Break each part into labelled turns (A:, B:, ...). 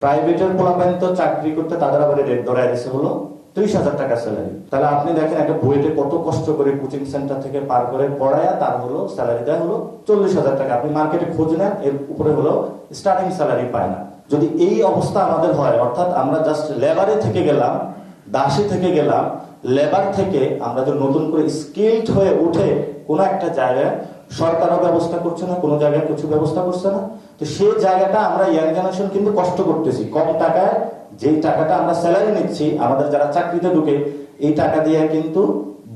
A: প্রাইভেটের পোলাপাইন তো চাকরি করতে তাদের আবার রেট ধরাই দিচ্ছে হলো 30,000 টাকা স্যালারি। তাহলে আপনি দেখেন একটা বুয়েটে কত কষ্ট করে কোচিং সেন্টার থেকে পার করে পড়ায়া তার হলো স্যালারি দেয় হলো 40,000 টাকা। আপনি মার্কেটে খোঁজ নেন, এর উপরে হলো স্টার্টিং স্যালারি পায় না। যদি এই অবস্থা আমাদের হয়, অর্থাৎ আমরা জাস্ট লেবারে থেকে গেলাম, দাসী থেকে গেলাম, লেবার থেকে আমরা যে নতুন করে স্কিলড হয়ে উঠে কোনো একটা জায়গায় সরকারও ব্যবস্থা করছে না, কোনো জায়গায় কিছু ব্যবস্থা করছে না, তো সেই জায়গাটা আমরা ইয়াং জেনারেশন কিন্তু কষ্ট করতেছি। কম টাকায় যেই টাকাটা আমরা স্যালারি নিচ্ছি, আমাদের যারা চাকরিতে ঢুকে, এই টাকা দিয়ে কিন্তু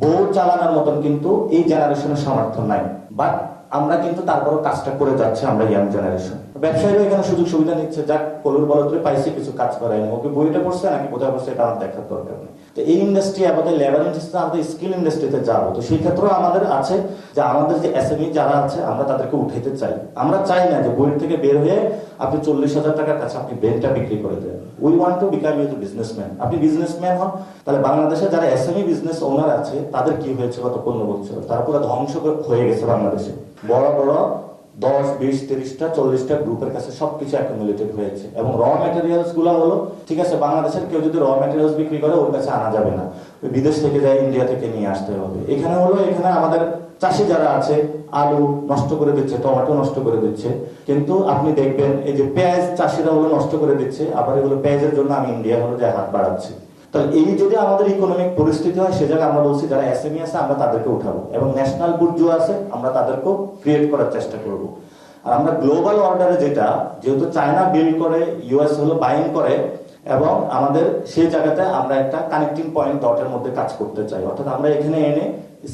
A: বউ চালানোর মতন কিন্তু এই জেনারেশনের সামর্থ্য নাই। বাট আমরা কিন্তু তারপরও কাজটা করে যাচ্ছে, আমরা ইয়াং জেনারেশন। ব্যবসায়ীরা এখানে সুযোগ সুবিধা নিচ্ছে, যাক কলুর বলতে পাইছে কিছু কাজ করায়নি, ওকে বইটা পড়ছে নাকি কোথায় পড়ছে এটা আমার দেখার দরকার নেই। তো এই ইন্ডাস্ট্রি আমাদের লেবার ইন্ডাস্ট্রি, আমাদের স্কিল ইন্ডাস্ট্রিতে যাবো, তো সেই ক্ষেত্রেও আমাদের আছে যে আমাদের যে এসএমই যারা আছে আমরা তাদেরকে উঠাইতে চাই। আমরা চাই না যে বই থেকে বের হয়ে আপনি 40,000 টাকার কাছে আপনি ব্রেনটা বিক্রি করে দেন। We want to become you businessman. আপনি বিজনেসম্যান হন। তাহলে বাংলাদেশে যারা এসএমই বিজনেস ওনার আছে তাদের কি হয়েছে গত 15 বছর, তারা পুরো ধ্বংস হয়ে গেছে বাংলাদেশে। বড় বড় 10, 20, 30টা 40টা গ্রুপের কাছে সবকিছু অ্যাকুমুলেটেড হয়েছে। এবং র ম্যাটেরিয়ালস গুলো হলো, ঠিক আছে, বাংলাদেশের কেউ যদি র ম্যাটেরিয়ালস বিক্রি করে ওর কাছে আনা যাবে না, বিদেশ থেকে যায়, ইন্ডিয়া থেকে নিয়ে আসতে হবে। এখানে হলো, এখানে আমাদের চাষি যারা আছে আলু নষ্ট করে দিচ্ছে, টমেটো নষ্ট করে দিচ্ছে, কিন্তু আপনি দেখবেন এই যে পেঁয়াজ চাষিরা হলো নষ্ট করে দিচ্ছে, আবার এগুলো পেঁয়াজের জন্য আমি ইন্ডিয়া হলো যায় হাত বাড়াচ্ছি। তাহলে এই যদি আমাদের ইকোনমিক পরিস্থিতি হয়, সে জায়গায় আমরা বলছি যারা এসএমই আছে আমরা তাদেরকে উঠাবো, এবং ন্যাশনাল বুর্জো আছে আমরা তাদেরকেও ক্রিয়েট করার চেষ্টা করব। আর আমরা গ্লোবাল অর্ডারে যেটা, যেহেতু চায়না বিল্ড করে, ইউএস হলো বাইং করে, এবং আমাদের সেই জায়গাতে আমরা একটা কানেক্টিং পয়েন্ট ডটের মধ্যে কাজ করতে চাই। অর্থাৎ আমরা এখানে এনে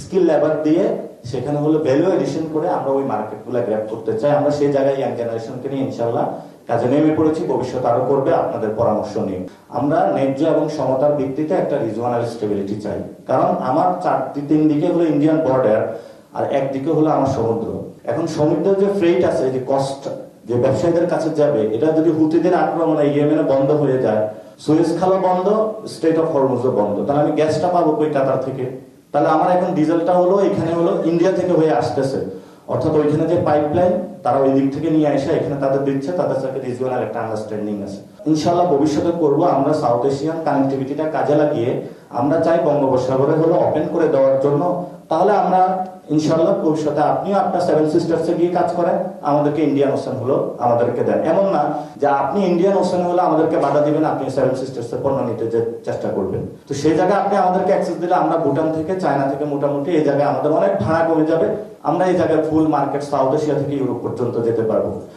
A: স্কিল লেবার দিয়ে সেখানে হলো ভ্যালু এডিশন করে আমরা ওই মার্কেটগুলো গ্র্যাব করতে চাই। আমরা সেই জায়গায় ইয়াং জেনারেশনকে নিয়ে ইনশাল্লাহ কাজে নেমে পড়েছি, ভবিষ্যৎ আরো করবে আপনাদের পরামর্শ নিয়ে। আমরা ন্যায্য এবং সমতার ভিত্তিতে একটা রিজনাল স্টেবিলিটি চাই, কারণ আমার 3 দিকে হলো ইন্ডিয়ান বর্ডার, আর একদিকে হলো আমার সমুদ্র। এখন সমুদ্রের যে ফ্রেট আছে, যে কস্ট যে ব্যবসায়ীদের কাছে যাবে, এটা যদি হুতিদের আক্রমণে ইয়েমেনে বন্ধ হয়ে যায়, সুয়েজ খালও বন্ধ, স্ট্রেট অফ হরমুজও বন্ধ, তাহলে আমি গ্যাসটা পাবো কই কাতার থেকে? তাহলে আমার এখন ডিজেলটা হলো এখানে হলো ইন্ডিয়া থেকে হয়ে আসতেছে, অর্থাৎ ওইখানে যে পাইপলাইন তারা ওই দিক থেকে নিয়ে এসে এখানে তাদের দিচ্ছে, তাদের সাথে রিজিওনাল একটা আন্ডারস্ট্যান্ডিং আছে। ইনশাআল্লাহ ভবিষ্যতে করব আমরা সাউথ এশিয়ান কানেক্টিভিটিটা কাজে লাগিয়ে আমরা চাই বঙ্গোপসাগরে হলো ওপেন করে দেওয়ার জন্য। তাহলে আমরা ইনশাআল্লাহ ভবিষ্যতে আপনিও আপনার 7 সিস্টার্সে গিয়ে কাজ করেন, আমাদেরকে ইন্ডিয়ান ওশান হলো আমাদেরকে দেন। এমন না যে আপনি ইন্ডিয়ান ওশান হলো আমাদেরকে বাধা দিবেন, আপনি 7 সিস্টার্সের পণ্য নিতে চেষ্টা করবেন। তো সেই জায়গায় আপনি আমাদেরকে অ্যাক্সেস দিলে আমরা ভুটান থেকে, চায়না থেকে মোটামুটি এই জায়গায় আমাদের অনেক ভাড়া কমে যাবে। আমরা এই জায়গায় ফুল মার্কেট সাউথ এশিয়া থেকে ইউরোপ পর্যন্ত যেতে পারবো।